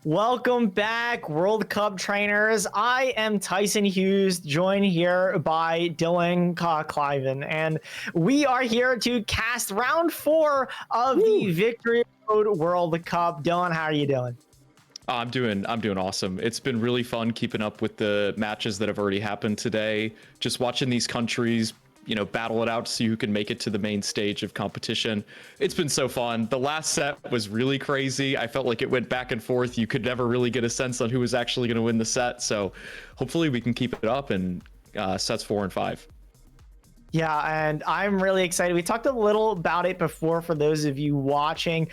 Welcome back, World Cup trainers. I am Tyson Hughes, joined here by Dylan Cliven, and we are here to cast round 4 of the Victory Road World Cup. Dylan, how are you doing? I'm doing awesome. It's been really fun keeping up with the matches that have already happened today. Just watching these countries, battle it out to see who can make it to the main stage of competition. It's been so fun. The last set was really crazy. I felt like it went back and forth. You could never really get a sense on who was actually going to win the set. So hopefully we can keep it up in sets 4 and 5. Yeah, and I'm really excited. We talked a little about it before for those of you watching,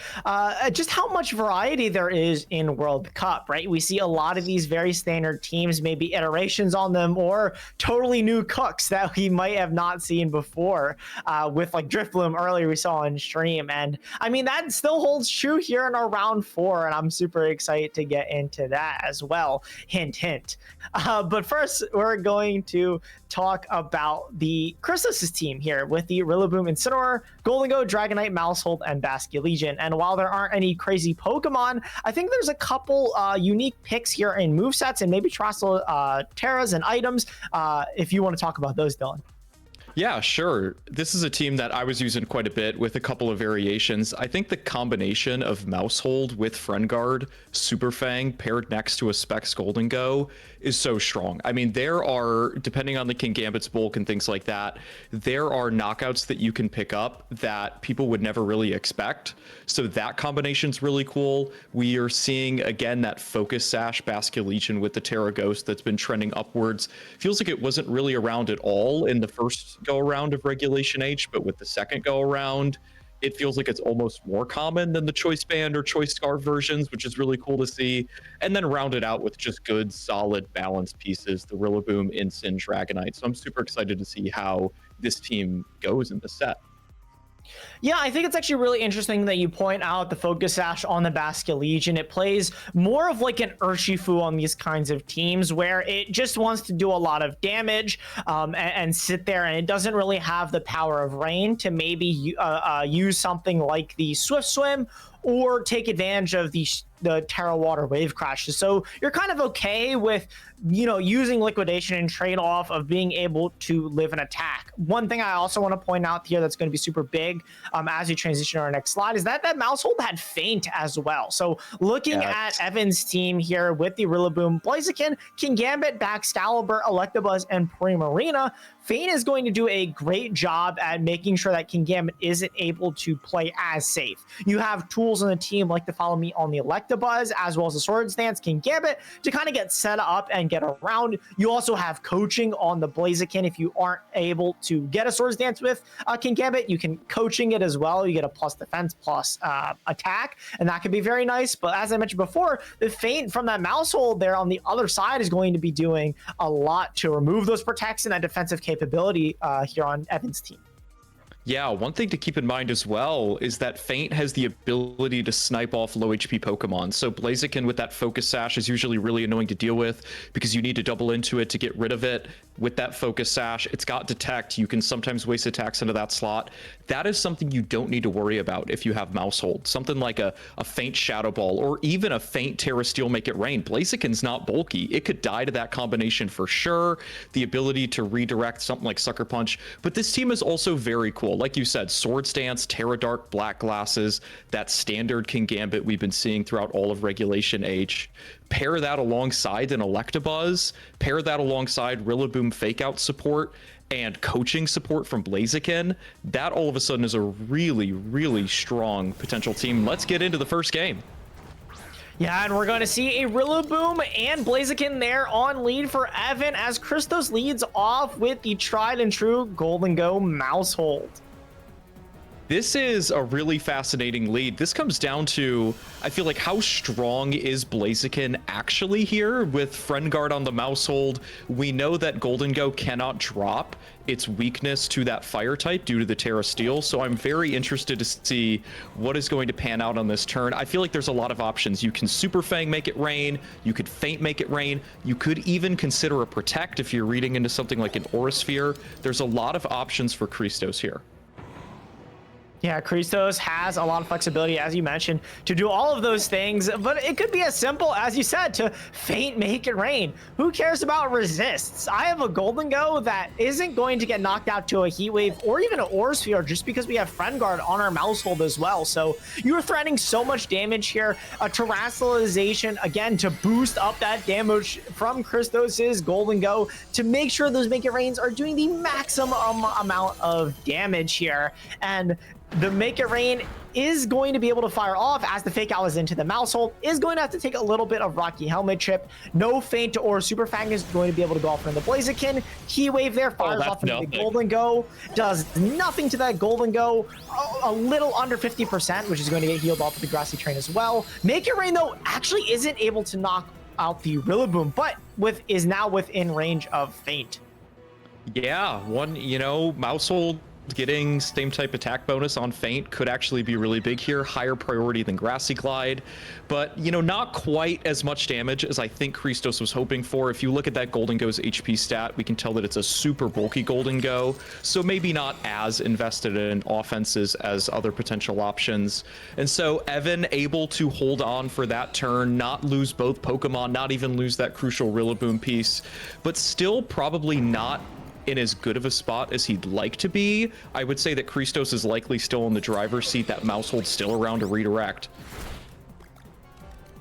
just how much variety there is in World Cup, right? We see a lot of these very standard teams, maybe iterations on them, or totally new cooks that we might have not seen before, with like Driftbloom earlier we saw on stream. And I mean, that still holds true here in our round 4, and I'm super excited to get into that as well. Hint, hint. But first, we're going to talk about the Christos' team here with the Rillaboom, Incineroar, Goldengo, Dragonite, Maushold, and Basculegion. And while there aren't any crazy Pokemon, I think there's a couple unique picks here in movesets and maybe Terrestrial Terras and items, if you want to talk about those, Dylan. Yeah, sure. This is a team that I was using quite a bit with a couple of variations. I think the combination of Maushold with Friend Guard, Super Fang paired next to a Specs Goldengo is so strong. I mean, there are, depending on the Kingambit's bulk and things like that, there are knockouts that you can pick up that people would never really expect. So that combination's really cool. We are seeing, again, that Focus Sash Basculegion with the Terra Ghost that's been trending upwards. Feels like it wasn't really around at all in the first go around of Regulation H, but with the second go around, it feels like it's almost more common than the Choice Band or Choice Scarf versions, which is really cool to see. And then rounded out with just good, solid, balanced pieces, the Rillaboom, Incin, Dragonite. So I'm super excited to see how this team goes in the set. Yeah, I think it's actually really interesting that you point out the Focus Sash on the Basculegion. It plays more of like an Urshifu on these kinds of teams where it just wants to do a lot of damage and sit there, and it doesn't really have the power of rain to maybe use something like the Swift Swim or take advantage of the Terra Water Wave Crashes. So you're kind of okay with, using Liquidation in trade-off of being able to live an attack. One thing I also want to point out here that's going to be super big as we transition to our next slide is that Maushold had Feint as well. So looking at Evan's team here with the Rillaboom, Blaziken, Kingambit, Baxcalibur, Electabuzz, and Primarina, Feint is going to do a great job at making sure that Kingambit isn't able to play as safe. You have tools on the team like to follow me on the Electabuzz as well as the Swords Dance Kingambit to kind of get set up and get around. You also have coaching on the Blaziken. If you aren't able to get a Swords Dance with Kingambit, you can coaching it as well. You get a plus defense, plus attack, and that can be very nice. But as I mentioned before, the Feint from that Maushold there on the other side is going to be doing a lot to remove those protects and that defensive capability here on Evan's team. Yeah, one thing to keep in mind as well is that Feint has the ability to snipe off low HP Pokemon. So Blaziken with that Focus Sash is usually really annoying to deal with because you need to double into it to get rid of it. With that Focus Sash, it's got Detect. You can sometimes waste attacks into that slot. That is something you don't need to worry about if you have Maushold. Something like a Feint Shadow Ball or even a Feint Terra Steel Make It Rain. Blaziken's not bulky. It could die to that combination for sure. The ability to redirect something like Sucker Punch. But this team is also very cool. Like you said, Swords Dance, Terra Dark, Black Glasses, that standard Kingambit we've been seeing throughout all of Regulation H. Pair that alongside an Electabuzz, pair that alongside Rillaboom Fake Out support and coaching support from Blaziken. That all of a sudden is a really, really strong potential team. Let's get into the first game. Yeah, and we're going to see a Rillaboom and Blaziken there on lead for Evan as Christos leads off with the tried and true Goldengo Maushold. This is a really fascinating lead. This comes down to, I feel like, how strong is Blaziken actually here with Friend Guard on the Maushold? We know that Goldengo cannot drop its weakness to that fire type due to the Terra Steel, so I'm very interested to see what is going to pan out on this turn. I feel like there's a lot of options. You can Super Fang make it rain, you could Feint make it rain, you could even consider a Protect if you're reading into something like an Aura Sphere. There's a lot of options for Christos here. Yeah, Christos has a lot of flexibility, as you mentioned, to do all of those things, but it could be as simple, as you said, to feint, make it rain. Who cares about resists? I have a Golden Go that isn't going to get knocked out to a Heat Wave or even an Aura Sphere just because we have Friend Guard on our mouse hold as well. So you're threatening so much damage here. A Terrestrialization, again, to boost up that damage from Christos's Golden Go to make sure those Make It Rains are doing the maximum amount of damage here. And the Make It Rain is going to be able to fire off as the Fake Out is into the mouse hold, is going to have to take a little bit of Rocky Helmet chip. No Feint or Super Fang is going to be able to go off from the Blaziken. Heat Wave there fires off into the Golden Go, does nothing to that Golden Go, a little under 50%, which is going to get healed off of the Grassy Train as well. Make It Rain, though, actually isn't able to knock out the Rillaboom, but is now within range of Feint. Yeah, mouse hold getting same type attack bonus on Feint could actually be really big here, higher priority than Grassy Glide, but not quite as much damage as I think Christos was hoping for. If you look at that Golden Go's HP stat, we can tell that it's a super bulky Golden Go, so maybe not as invested in offenses as other potential options. And so Evan able to hold on for that turn, not lose both Pokemon, not even lose that crucial Rillaboom piece, but still probably not in as good of a spot as he'd like to be. I would say that Christos is likely still in the driver's seat, that mouse hold's still around to redirect.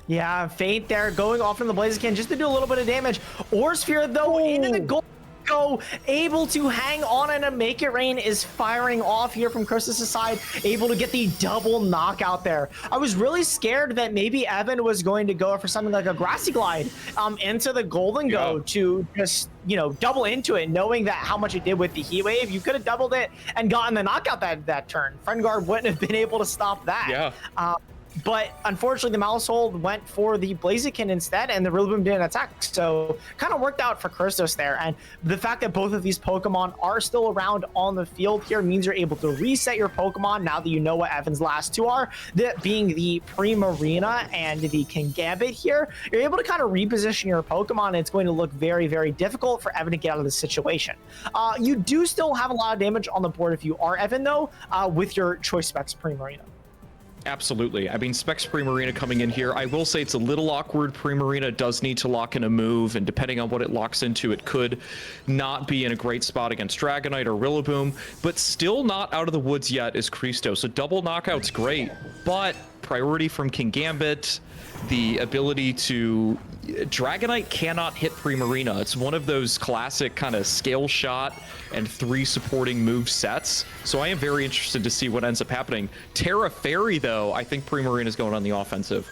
Yeah, Feint there going off from the Blaziken just to do a little bit of damage. Aura Sphere, though, into the Golden Go, able to hang on, and a Make It Rain is firing off here from Christos' side, able to get the double knockout there. I was really scared that maybe Evan was going to go for something like a Grassy Glide into the Golden Go to just, double into it, knowing that how much it did with the Heat Wave. You could have doubled it and gotten the knockout that turn. Friend Guard wouldn't have been able to stop that. Yeah. But unfortunately, the mouse hold went for the Blaziken instead, and the Rillaboom didn't attack. So kind of worked out for Christos there. And the fact that both of these Pokemon are still around on the field here means you're able to reset your Pokemon now that you know what Evan's last two are. That being the Primarina and the Kingambit here, you're able to kind of reposition your Pokemon, and it's going to look very, very difficult for Evan to get out of this situation. You do still have a lot of damage on the board if you are Evan, though, with your Choice Specs Primarina. Absolutely. I mean, Specs Primarina coming in here, I will say it's a little awkward. Primarina does need to lock in a move, and depending on what it locks into, it could not be in a great spot against Dragonite or Rillaboom, but still not out of the woods yet is Christos. So double knockout's great, but priority from Kingambit, the ability to... Dragonite cannot hit Primarina. It's one of those classic kind of scale shot and 3 supporting move sets. So I am very interested to see what ends up happening. Terra Fairy, though, I think Primarina is going on the offensive.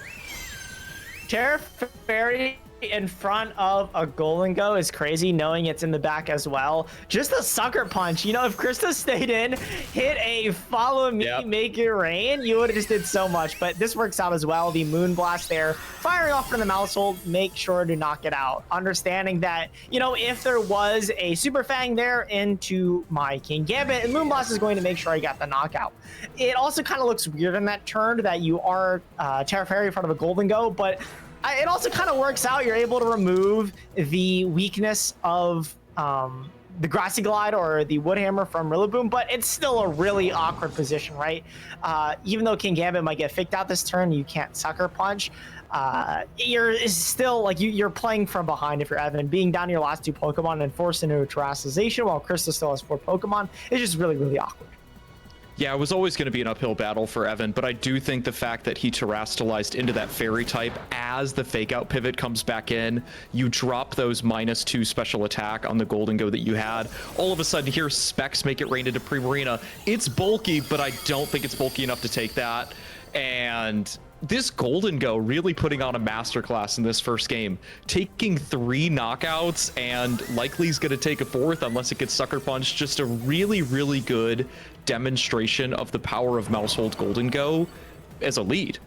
Terra Fairy in front of a Golden Go is crazy, knowing it's in the back as well. Just a sucker punch. If Christos stayed in, hit a follow me, Make It Rain, you would have just did so much. But this works out as well. The Moon Blast there, firing off from the mouse hold, make sure to knock it out. Understanding that, if there was a Super Fang there into my Kingambit, and Moon Blast is going to make sure I got the knockout. It also kind of looks weird in that turn that you are Terra Fairy in front of a Golden Go, but it also kind of works out. You're able to remove the weakness of the Grassy Glide or the Wood Hammer from Rillaboom, but it's still a really awkward position, right? Even though Kingambit might get faked out this turn, you can't Sucker Punch. You're still you're playing from behind if you're Evan. Being down to your last 2 Pokemon and forced into a Terrestrialization while Christos still has 4 Pokemon is just really, really awkward. Yeah, it was always going to be an uphill battle for Evan, but I do think the fact that he terrestrialized into that fairy type as the fake out pivot comes back in, you drop those -2 special attack on the Golden Go that you had. All of a sudden, here Specs Make It Rain into Primarina. It's bulky, but I don't think it's bulky enough to take that. And this Golden Go really putting on a masterclass in this first game, taking 3 knockouts and likely is going to take a 4th unless it gets Sucker Punched. Just a really, really good demonstration of the power of Mousehold Golden Go as a lead.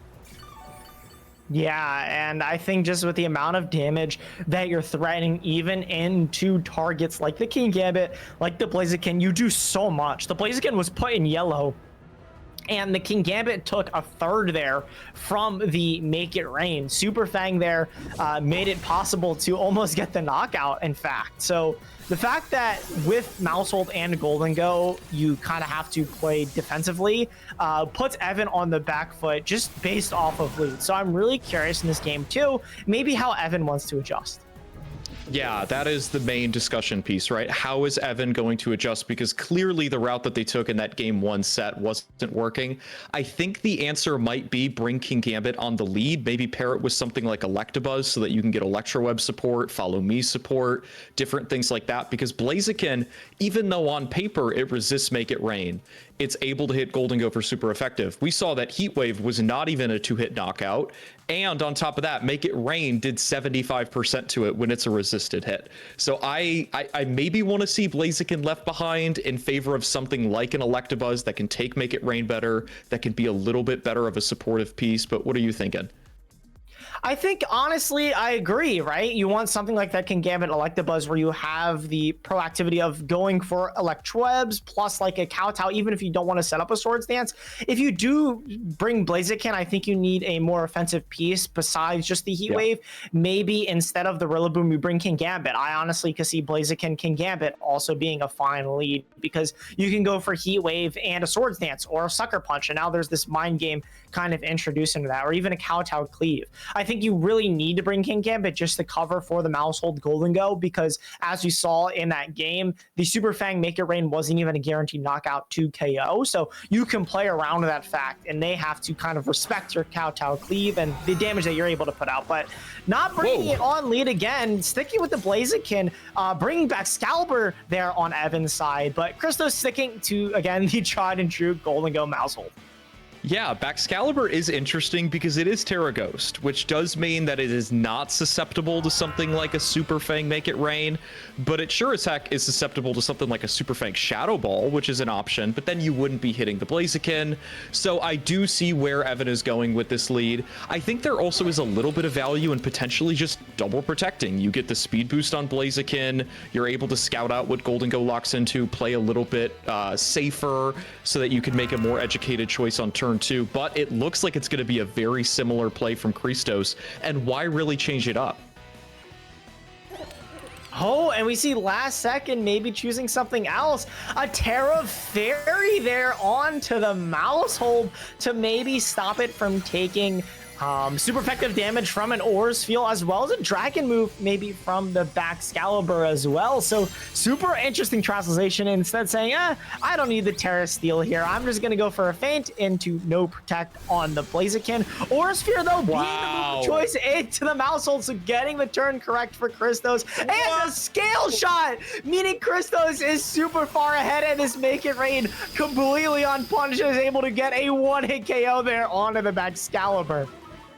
Yeah, and I think just with the amount of damage that you're threatening, even into targets like the Kingambit, like the Blaziken, you do so much. The Blaziken was put in yellow, And the King Gambit took a third there from the Make It Rain. Super Fang there made it possible to almost get the knockout, in fact. So the fact that with Mousehold and Golden Go, you kind of have to play defensively, puts Evan on the back foot just based off of lead. So I'm really curious in this game too, maybe how Evan wants to adjust. Yeah, that is the main discussion piece, right? How is Evan going to adjust? Because clearly the route that they took in that game one set wasn't working. I think the answer might be bring King Gambit on the lead, maybe pair it with something like Electabuzz so that you can get Electroweb support, Follow Me support, different things like that. Because Blaziken, even though on paper it resists Make It Rain, it's able to hit Golden Go for super effective. We saw that Heat Wave was not even a 2-hit knockout. And on top of that, Make It Rain did 75% to it when it's a resisted hit. So I maybe want to see Blaziken left behind in favor of something like an Electabuzz that can take Make It Rain better, that can be a little bit better of a supportive piece. But what are you thinking? I think, honestly, I agree, right? You want something like that King Gambit Electabuzz where you have the proactivity of going for Electrowebs plus like a Kowtow, even if you don't want to set up a Swords Dance. If you do bring Blaziken, I think you need a more offensive piece besides just the Heat Wave. Maybe instead of the Rillaboom, you bring King Gambit. I honestly could see Blaziken, King Gambit also being a fine lead because you can go for Heat Wave and a Swords Dance or a Sucker Punch, and now there's this mind game kind of introduced into that, or even a Kowtow Cleave. I think you really need to bring King Gambit just to cover for the Mousehold Golden Go, because as you saw in that game, the Super Fang Make It Rain wasn't even a guaranteed knockout to KO. So you can play around with that fact, and they have to kind of respect your Kowtow Cleave and the damage that you're able to put out. But not bringing it on lead again, sticking with the Blaziken, bringing back Excalibur there on Evan's side, but Christos sticking to, again, the tried and true Golden Go Mousehold. Yeah, Baxcalibur is interesting because it is Terra Ghost, which does mean that it is not susceptible to something like a Super Fang Make It Rain, but it sure as heck is susceptible to something like a Super Fang Shadow Ball, which is an option, but then you wouldn't be hitting the Blaziken. So I do see where Evan is going with this lead. I think there also is a little bit of value in potentially just double protecting. You get the speed boost on Blaziken, you're able to scout out what Golden Go locks into, play a little bit safer so that you can make a more educated choice on turn 2, but it looks like it's going to be a very similar play from Christos, and why really change it up? Oh, and we see last second maybe choosing something else. A Terra Fairy there onto the Mousehold to maybe stop it from taking super effective damage from an Aura's Feel, as well as a Dragon move maybe from the Baxcalibur as well. So super interesting translation. Instead saying, I don't need the Terra Steel here. I'm just going to go for a feint into no protect on the Blaziken. Aura's Fear, though, being the move of choice into the Mousehold. So getting the turn correct for Christos. And a scale shot, meaning Christos is super far ahead and this Make It Rain completely unpunished, is able to get a one-hit KO there onto the Baxcalibur.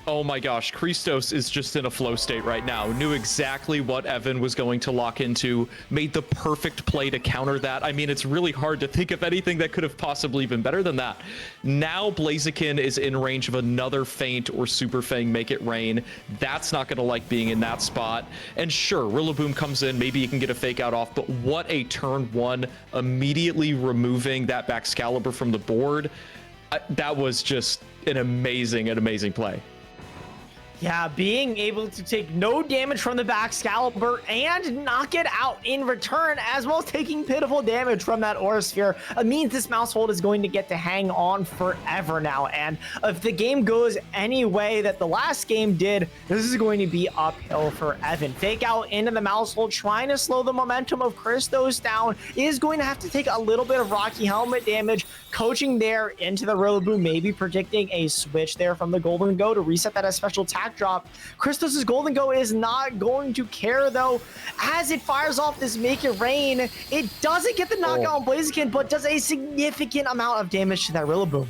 Oh my gosh, Christos is just in a flow state right now. Knew exactly what Evan was going to lock into, made the perfect play to counter that. I mean, it's really hard to think of anything that could have possibly been better than that. Now Blaziken is in range of another feint or Super Fang Make It Rain. That's not going to like being in that spot. And sure, Rillaboom comes in, maybe you can get a fake out off, but what a turn one, immediately removing that Baxcalibur from the board. That was just an amazing play. Yeah, being able to take no damage from the Baxcalibur and knock it out in return, as well as taking pitiful damage from that Aura Sphere, means this Mousehold is going to get to hang on forever now. And if the game goes any way that the last game did, this is going to be uphill for Evan. Fake out into the Mousehold, trying to slow the momentum of Christos down, is going to have to take a little bit of Rocky Helmet damage, coaching there into the Rillaboom, maybe predicting a switch there from the Golden Go to reset that as special attack drop. Christos' Golden Go is not going to care, though, as it fires off this Make It Rain. It doesn't get the knockout on Blaziken, but does a significant amount of damage to that Rillaboom.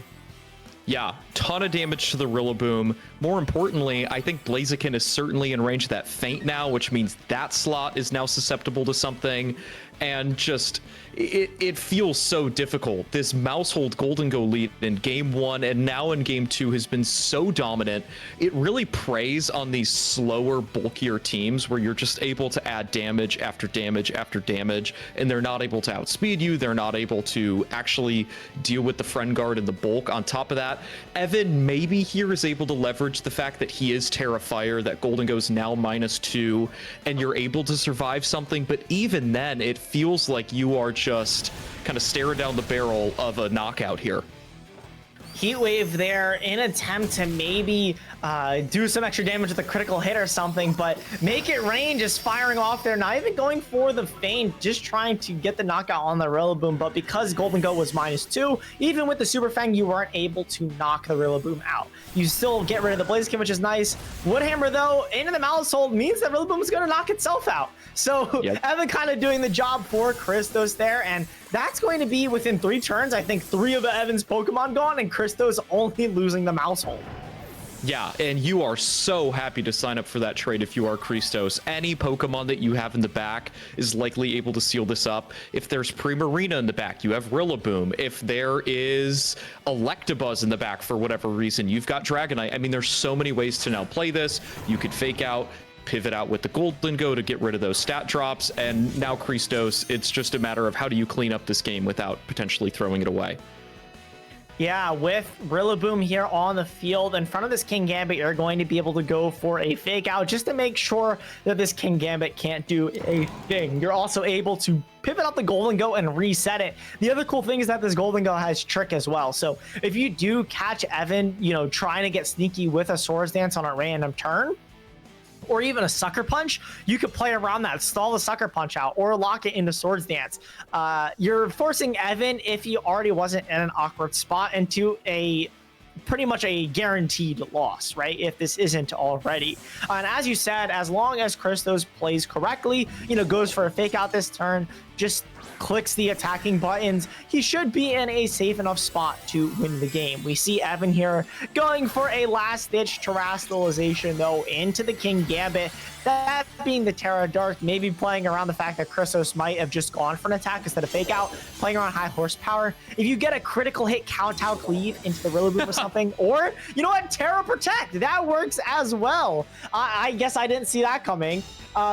Yeah, ton of damage to the Rillaboom. More importantly, I think Blaziken is certainly in range of that feint now, which means that slot is now susceptible to something. and just it feels so difficult. This Mousehold Golden Go lead in game 1 and now in game 2 has been so dominant. It really preys on these slower, bulkier teams where you're just able to add damage after damage after damage, and they're not able to outspeed you. They're not able to actually deal with the friend guard and the bulk. On top of that, Evan maybe here is able to leverage the fact that he is Terrifier, that Golden Go's now -2, and you're able to survive something. But even then, it feels like you are just kind of staring down the barrel of a knockout here. Heat Wave there in attempt to maybe do some extra damage with a critical hit or something, but Make It Rain just firing off there, not even going for the feint, just trying to get the knockout on the Rillaboom. But because Golden Go was -2, even with the Super Fang, you weren't able to knock the Rillaboom out. You still get rid of the Blaziken, which is nice. Woodhammer, though, into the Mousehold means that Rillaboom is going to knock itself out. So yep. Evan kind of doing the job for Christos there, and that's going to be within 3 turns. I think 3 of Evan's Pokemon gone, and Christos only losing the Mousehold. Yeah, and you are so happy to sign up for that trade if you are Christos. Any Pokemon that you have in the back is likely able to seal this up. If there's Primarina in the back, you have Rillaboom. If there is Electabuzz in the back for whatever reason, you've got Dragonite. I mean, there's so many ways to now play this. You could fake out, pivot out with the Golden Go to get rid of those stat drops, and now Christos, it's just a matter of how do you clean up this game without potentially throwing it away. Yeah, with Rillaboom here on the field in front of this Kingambit, you're going to be able to go for a fake out just to make sure that this Kingambit can't do a thing. You're also able to pivot out the Golden Go and reset it. The other cool thing is that this Golden Go has Trick as well. So if you do catch Evan, trying to get sneaky with a Swords Dance on a random turn, or even a Sucker Punch, you could play around that, stall the Sucker Punch out, or lock it into Swords Dance. You're forcing Evan, if he already wasn't in an awkward spot, into pretty much a guaranteed loss, right? If this isn't already. And as you said, as long as Christos plays correctly, goes for a fake out this turn, just clicks the attacking buttons, he should be in a safe enough spot to win the game. We see Evan here going for a last-ditch terrestrialization, though, into the Kingambit. That being the Terra Dark, maybe playing around the fact that Christos might have just gone for an attack instead of fake out, playing around high horsepower. If you get a critical hit Kowtow Cleave into the Rillaboom or something, or, you know what, Terra Protect, that works as well. I guess I didn't see that coming.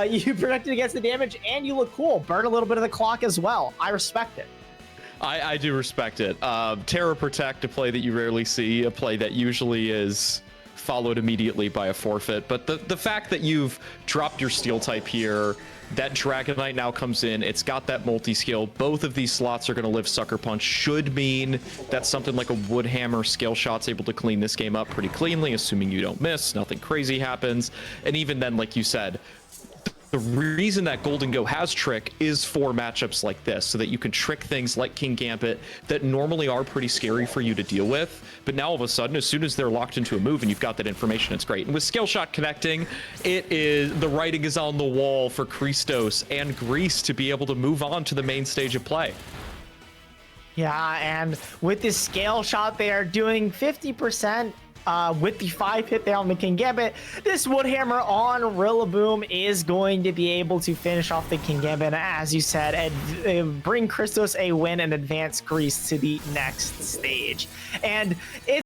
You protected against the damage, and you look cool. Burn a little bit of the clock as well. I respect it. I do respect it. Terra Protect, a play that you rarely see, a play that usually is followed immediately by a forfeit. But the fact that you've dropped your Steel type here, that Dragonite now comes in, it's got that multi-scale. Both of these slots are going to live Sucker Punch, should mean that something like a Woodhammer Scale Shot's able to clean this game up pretty cleanly, assuming you don't miss, nothing crazy happens. And even then, like you said, the reason that Golden Go has Trick is for matchups like this, so that you can trick things like Kingambit that normally are pretty scary for you to deal with. But now all of a sudden, as soon as they're locked into a move and you've got that information, it's great. And with Scale Shot connecting, the writing is on the wall for Christos and Grease to be able to move on to the main stage of play. Yeah, and with this Scale Shot, they are doing 50%. With the 5-hit there on the Kingambit, this Woodhammer on Rillaboom is going to be able to finish off the Kingambit, as you said, and bring Christos a win and advance Grease to the next stage. And